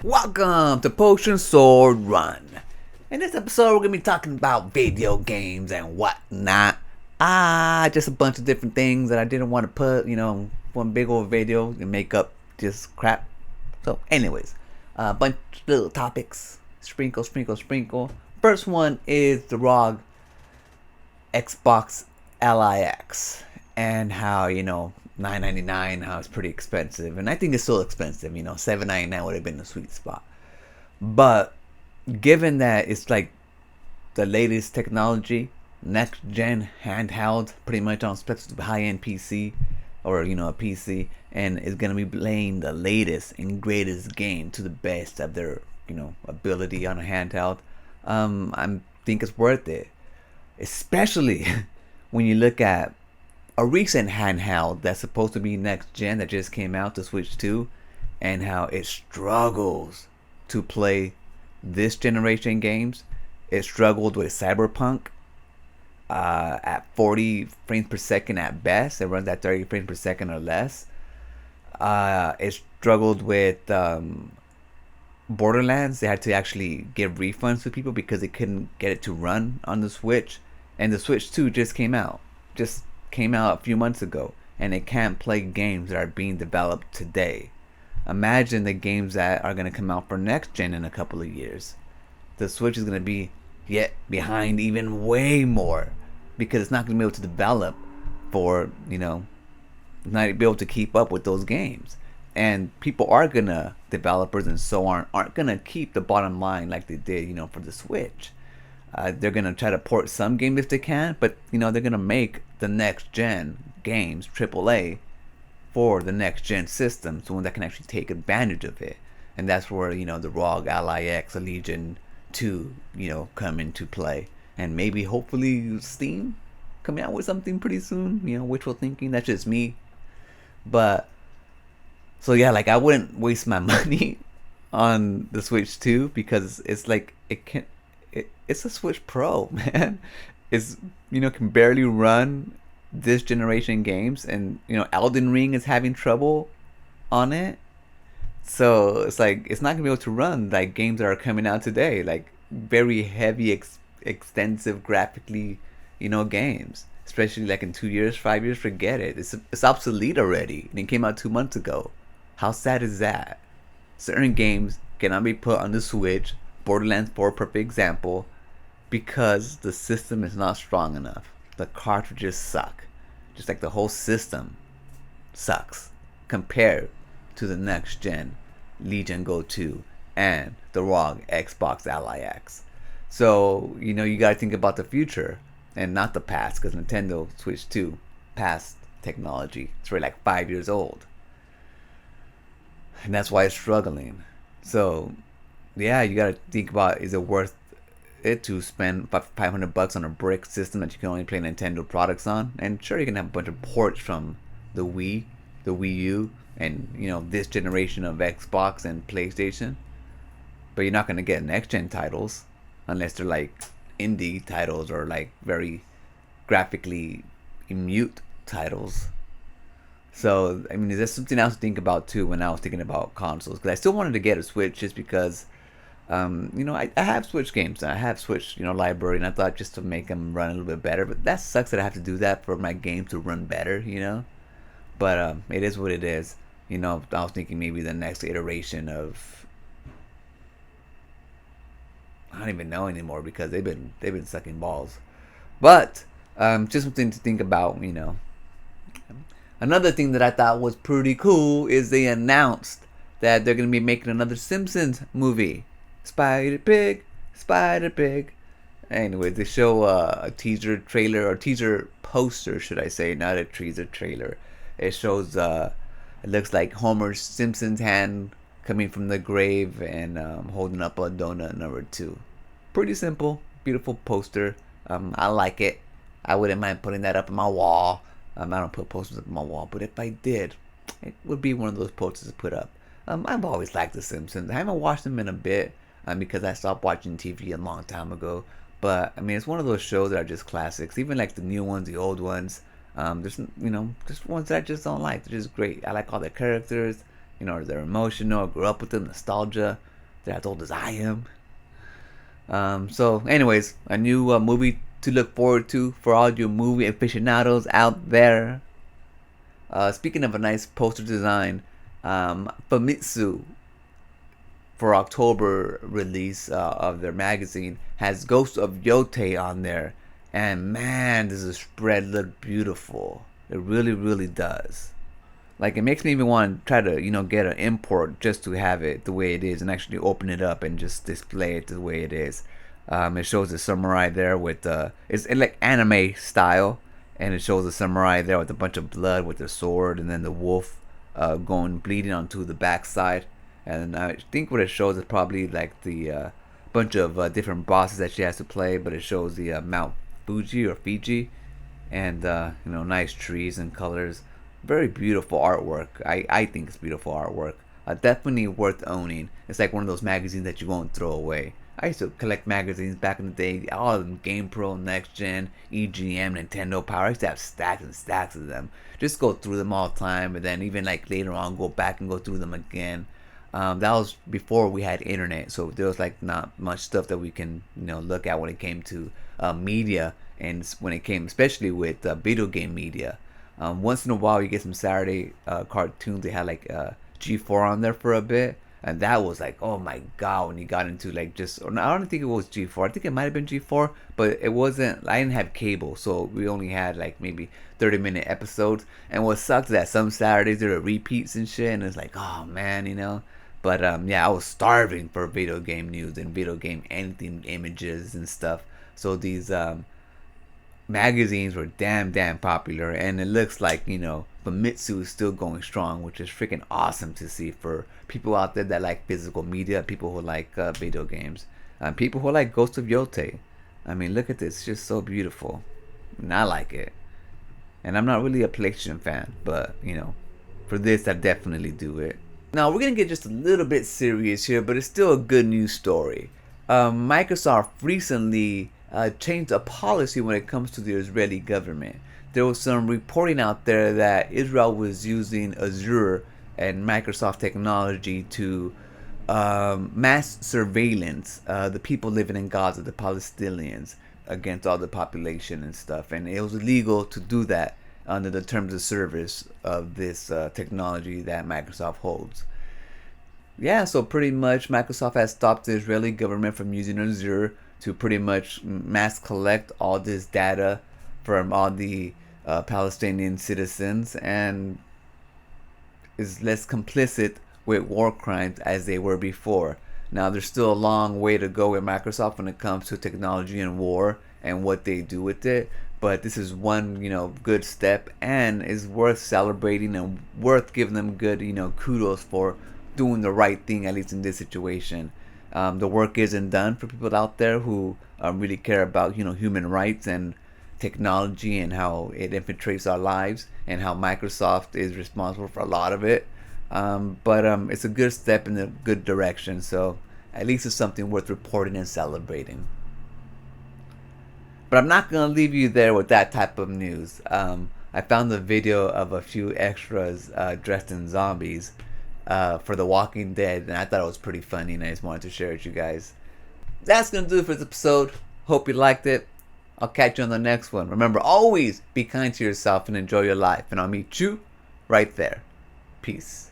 Welcome to Potion Sword Run. In this episode, we're gonna be talking about video games and whatnot. Just a bunch of different things that I didn't want to put, one big old video and make up just crap. So, anyways, a bunch of little topics. Sprinkle, sprinkle, sprinkle. First one is the ROG Xbox LIX and how, $9.99, how it's pretty expensive, and I think it's still expensive. $7.99 would have been the sweet spot. But given that it's like the latest technology, next gen handheld, pretty much on specs of high end PC or a PC, and is gonna be playing the latest and greatest game to the best of their ability on a handheld, I think it's worth it, especially when you look at a recent handheld that's supposed to be next gen that just came out, to Switch 2, and how it struggles to play this generation games. It struggled with Cyberpunk at 40 frames per second at best. It runs at 30 frames per second or less. It struggled with Borderlands. They had to actually give refunds to people because they couldn't get it to run on the Switch. And the Switch 2 just came out a few months ago, and it can't play games that are being developed today. Imagine the games that are going to come out for next gen in a couple of years. The Switch is going to be yet behind even way more because it's not going to be able to develop for, not be able to keep up with those games. And people are going to, developers and so on, aren't going to keep the bottom line like they did, for the Switch. They're going to try to port some games if they can, but they're going to make the next gen games AAA for the next gen system, so one that can actually take advantage of it. And that's where the ROG LIX Legion 2 come into play. And maybe hopefully Steam coming out with something pretty soon, wishful thinking. That's just me. But so yeah, like I wouldn't waste my money on the Switch 2 because it's like it's a Switch Pro, man. It's can barely run this generation games, and Elden Ring is having trouble on it. So it's like it's not gonna be able to run like games that are coming out today, like very heavy, extensive graphically, games. Especially like in 2 years, 5 years, forget it. It's obsolete already, and it came out 2 months ago. How sad is that? Certain games cannot be put on the Switch. Borderlands 4, perfect example, because the system is not strong enough. The cartridges suck. Just like the whole system sucks compared to the next gen Legion Go 2 and the ROG Xbox LIX. So, you gotta think about the future and not the past, because Nintendo Switch 2 past technology. It's already like 5 years old. And that's why it's struggling. So, yeah, you gotta think about, is it worth it to spend $500 on a brick system that you can only play Nintendo products on? And sure, you can have a bunch of ports from the Wii, the Wii U, and this generation of Xbox and PlayStation, but you're not gonna get next gen titles unless they're like indie titles or like very graphically mute titles. So there's something else to think about too when I was thinking about consoles, because I still wanted to get a Switch just because I have Switch games. I have Switch, library, and I thought just to make them run a little bit better. But that sucks that I have to do that for my games to run better, But it is what it is. I was thinking maybe the next iteration of, I don't even know anymore because they've been sucking balls. But just something to think about, Another thing that I thought was pretty cool is they announced that they're gonna be making another Simpsons movie. Spider Pig. Anyway, they show a teaser trailer, or teaser poster, should I say, not a teaser trailer. It shows, it looks like Homer Simpson's hand coming from the grave and holding up a donut number 2. Pretty simple, beautiful poster. I like it. I wouldn't mind putting that up on my wall. I don't put posters up on my wall, but if I did, it would be one of those posters to put up. I've always liked The Simpsons. I haven't watched them in a bit because I stopped watching TV a long time ago. But it's one of those shows that are just classics. Even like the new ones, the old ones. There's just ones that I just don't like. They're just great. I like all the characters. They're emotional. I grew up with them, nostalgia. They're as old as I am. So, anyways, a new movie to look forward to for all you movie aficionados out there. Speaking of a nice poster design, Famitsu, for October release of their magazine, has Ghost of Yotei on there. And man, does the spread look beautiful. It really, really does. Like, it makes me even want to try to, get an import just to have it the way it is and actually open it up and just display it the way it is. It shows the samurai there with it's like anime style, and it shows the samurai there with a bunch of blood with the sword, and then the wolf going bleeding onto the backside. And I think what it shows is probably like the bunch of different bosses that she has to play, but it shows the Mount Fuji or Fiji, and nice trees and colors. Very beautiful artwork. I think it's beautiful artwork. Definitely worth owning. It's like one of those magazines that you won't throw away. I used to collect magazines back in the day. All of them: GamePro, Next Gen, EGM, Nintendo Power. I used to have stacks and stacks of them. Just go through them all the time, and then even like later on go back and go through them again. That was before we had internet, so there was like not much stuff that we can look at when it came to media, and when it came especially with video game media. Once in a while you get some Saturday cartoons. They had like G4 on there for a bit, and that was like, oh my god, when you got into like just, or I don't think it was G4, I think it might have been G4, but it wasn't. I didn't have cable, so we only had like maybe 30-minute episodes. And what sucks is that some Saturdays there are repeats and shit, and it's like, oh man. But yeah, I was starving for video game news and video game anything, images and stuff. So these magazines were damn popular, and it looks like Famitsu is still going strong, which is freaking awesome to see for people out there that like physical media, people who like video games, people who like Ghost of Yotei. I mean, look at this, it's just so beautiful, and I like it. And I'm not really a PlayStation fan, but for this I definitely do it. Now we're gonna get just a little bit serious here, but it's still a good news story. Microsoft recently changed a policy when it comes to the Israeli government. There was some reporting out there that Israel was using Azure and Microsoft technology to mass surveillance the people living in Gaza, the Palestinians, against all the population and stuff. And it was illegal to do that under the terms of service of this technology that Microsoft holds. Yeah, so pretty much Microsoft has stopped the Israeli government from using Azure to pretty much mass collect all this data from all the Palestinian citizens, and is less complicit with war crimes as they were before. Now there's still a long way to go with Microsoft when it comes to technology and war and what they do with it, but this is one good step, and is worth celebrating and worth giving them good kudos for doing the right thing, at least in this situation. The work isn't done for people out there who really care about human rights and technology and how it infiltrates our lives, and how Microsoft is responsible for a lot of it. But it's a good step in a good direction, so at least it's something worth reporting and celebrating. But I'm not going to leave you there with that type of news. I found a video of a few extras dressed in zombies for The Walking Dead, and I thought it was pretty funny, and I just wanted to share it with you guys. That's going to do it for this episode. Hope you liked it. I'll catch you on the next one. Remember, always be kind to yourself and enjoy your life, and I'll meet you right there. Peace.